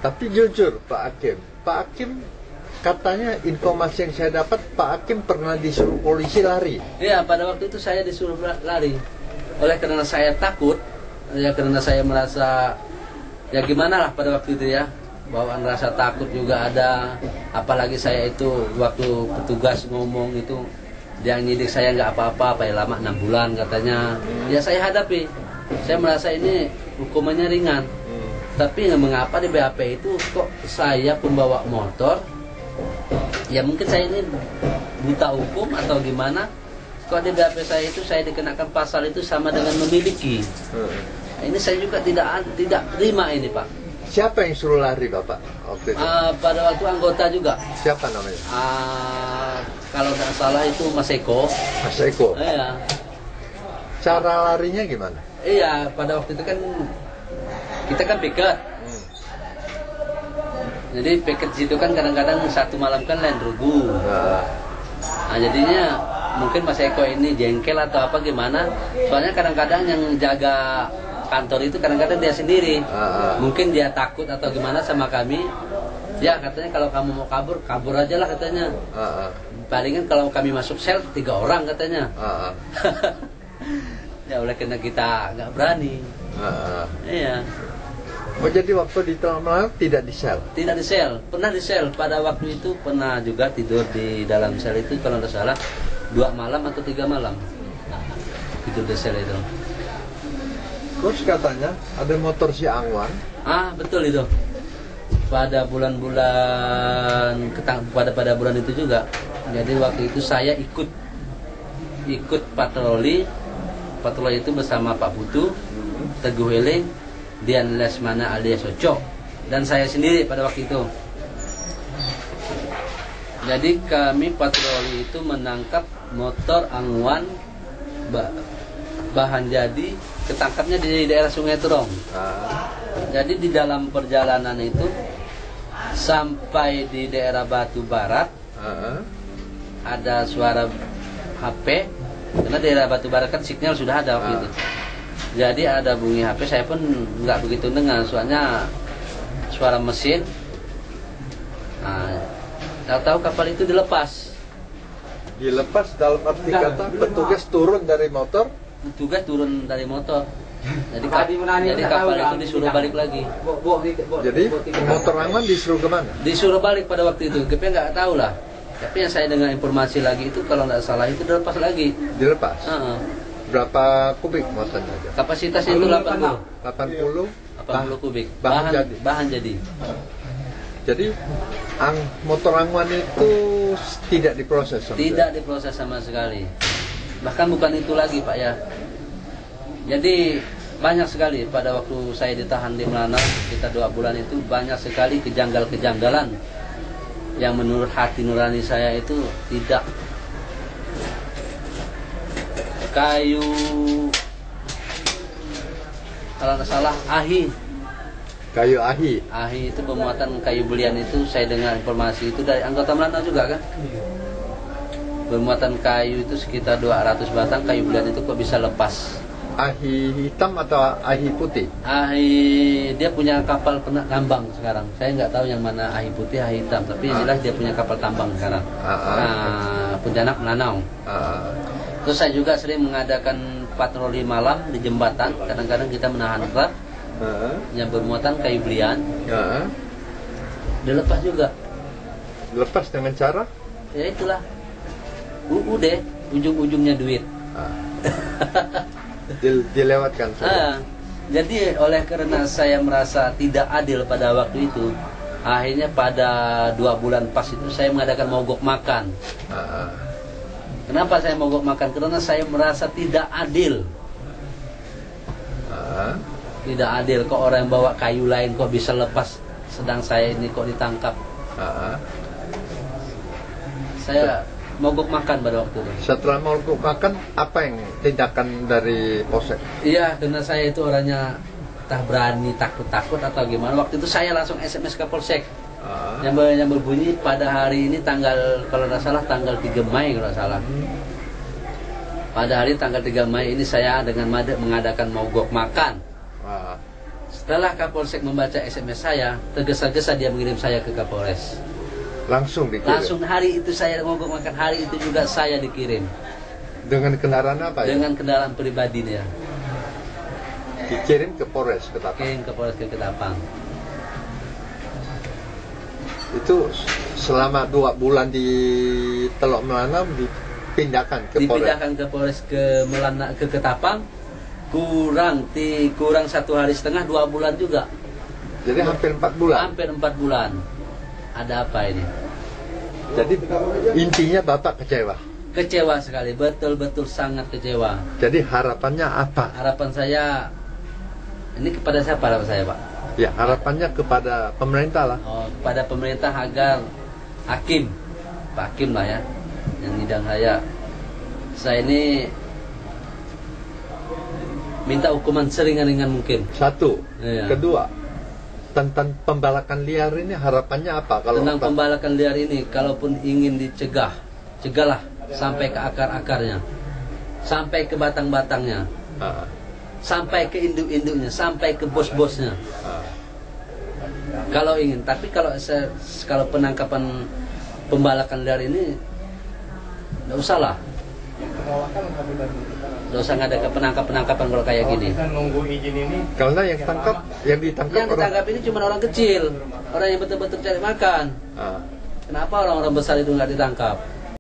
Tapi jujur Pak Hakim katanya informasi yang saya dapat Pak Hakim pernah disuruh polisi lari. Iya, pada waktu itu saya disuruh lari. Oleh karena saya takut, ya karena saya merasa ya gimana lah pada waktu itu ya. Bawaan rasa takut juga ada, apalagi saya itu waktu petugas ngomong itu dia nyidik saya nggak apa-apa, paling lama 6 bulan katanya. Ya saya hadapi, saya merasa ini hukumannya ringan. Tapi mengapa di BAP itu kok saya pembawa motor, ya mungkin saya ini buta hukum atau gimana, kok di BAP saya itu saya dikenakan pasal itu sama dengan memiliki. Ini saya juga tidak terima ini Pak. Siapa yang suruh lari Bapak waktu itu? Pada waktu anggota juga. Siapa namanya? Kalau tidak salah itu Mas Eko. Mas Eko? Iya. Cara larinya gimana? Iya, pada waktu itu kan kita kan piket. Jadi piket situ kan kadang-kadang satu malam kan lain rugu. Nah jadinya mungkin Mas Eko ini jengkel atau apa gimana. Soalnya kadang-kadang yang jaga kantor itu kadang-kadang dia sendiri. Mungkin dia takut atau gimana sama kami. Ya katanya kalau kamu mau kabur, kabur aja lah katanya. Palingan kalau kami masuk sel 3 orang katanya. Ya oleh karena kita nggak berani. Iya. Oh jadi waktu di Malang tidak di sel? Tidak di sel, pernah di sel. Pada waktu itu pernah juga tidur di dalam sel itu kalau tidak salah 2 malam atau 3 malam. Tidur di sel itu. Terus katanya ada motor si Anwar. Betul itu. Pada bulan-bulan pada bulan itu juga. Jadi waktu itu saya ikut patroli itu bersama Pak Putu, Teguh Heling, Dian Lesmana alias Ocok, dan saya sendiri pada waktu itu. Jadi kami patroli itu menangkap motor Angwan bahan jadi, ketangkapnya di daerah Sungai Terong. Jadi di dalam perjalanan itu sampai di daerah Batu Barat ada suara HP, karena daerah Batu Barat kan sinyal sudah ada waktu itu. Jadi ada bunyi HP, saya pun nggak begitu dengar, soalnya suara mesin. Tahu-tahu kapal itu dilepas. Dilepas dalam arti kata petugas turun dari motor? Petugas turun dari motor. Jadi kapal itu disuruh balik lagi. Jadi motor Angwan disuruh kemana? Disuruh balik pada waktu itu. Tapi nggak tahu lah. Tapi yang saya dengar informasi lagi itu kalau nggak salah itu dilepas lagi. Dilepas? Berapa kubik motornya? Kapasitasnya itu 80. 80 kubik. Bahan jadi. Jadi motor Angwan itu tidak diproses sama Tidak diproses sama sekali. Bahkan bukan itu lagi Pak ya. Jadi banyak sekali pada waktu saya ditahan di Melanau kita 2 bulan itu banyak sekali kejanggalan yang menurut hati nurani saya itu tidak. Kayu kalau nggak salah kayu ahi itu pemuatan kayu belian itu saya dengar informasi itu dari anggota Melanau juga kan. Pemuatan kayu itu sekitar 200 batang kayu belian itu kok bisa lepas. Ahi hitam atau ahi putih? Dia punya kapal tambang sekarang. Saya nggak tahu yang mana ahi putih, ahi hitam, tapi yang jelas dia punya kapal tambang sekarang. Pontianak Melanau. Terus saya juga sering mengadakan patroli malam di jembatan. Kadang-kadang kita menahan truk yang bermuatan kayu belian. Dilepas juga. Lepas dengan cara? Ya itulah. Udah ujung-ujungnya duit. Dilewatkan saja. Jadi oleh karena saya merasa tidak adil pada waktu itu, akhirnya pada 2 bulan pas itu saya mengadakan mogok makan. Kenapa saya mogok makan? Karena saya merasa tidak adil. Tidak adil, kok orang yang bawa kayu lain kok bisa lepas, sedang saya ini kok ditangkap. Saya mogok makan pada waktu itu. Setelah mogok makan, apa yang tindakan dari Polsek? Iya, karena saya itu orangnya tak berani, takut-takut atau gimana. Waktu itu saya langsung SMS ke Polsek. Yang berbunyi pada hari ini tanggal, kalau tidak salah tanggal 3 Mei kalau tidak salah. Pada hari tanggal 3 Mei ini saya dengan Made mengadakan mogok makan. Setelah Kapolsek membaca SMS saya, tergesa-gesa dia mengirim saya ke Kapolres. Langsung dikirim. Langsung hari itu saya mogok makan, hari itu juga saya dikirim. Dengan kendaraan apa ya? Dengan kendaraan pribadi dia. Dikirim ke Polres Ketapang. Kirim ke Polres ke Ketapang. Itu selama 2 bulan di Teluk Melanau dipindahkan ke Polres. Dipindahkan ke Polres ke Ketapang. Kurang 1,5 hari, 2 bulan juga. Jadi hampir 4 bulan. Hampir 4 bulan. Ada apa ini? Jadi intinya Bapak kecewa. Kecewa sekali, betul-betul sangat kecewa. Jadi harapannya apa? Harapan saya, ini kepada siapa harapan saya, Pak? Ya, harapannya kepada pemerintah lah. Oh, kepada pemerintah agar hakim, Pak Hakim lah ya, yang ngidang saya ini minta hukuman seringan-ringan mungkin. 1. Iya. Kedua, tentang pembalakan liar ini harapannya apa? Kalau Tentang pembalakan liar ini, kalaupun ingin dicegah, cegahlah sampai ke akar-akarnya, sampai ke batang-batangnya, sampai ke induk-induknya, sampai ke bos-bosnya. Kalau ingin, tapi kalau penangkapan pembalakan liar ini, nggak usah lah. Nggak usah ada penangkapan kalau kayak gini. Karena yang ditangkap ini cuma orang kecil, orang yang betul-betul cari makan. Kenapa orang-orang besar itu nggak ditangkap?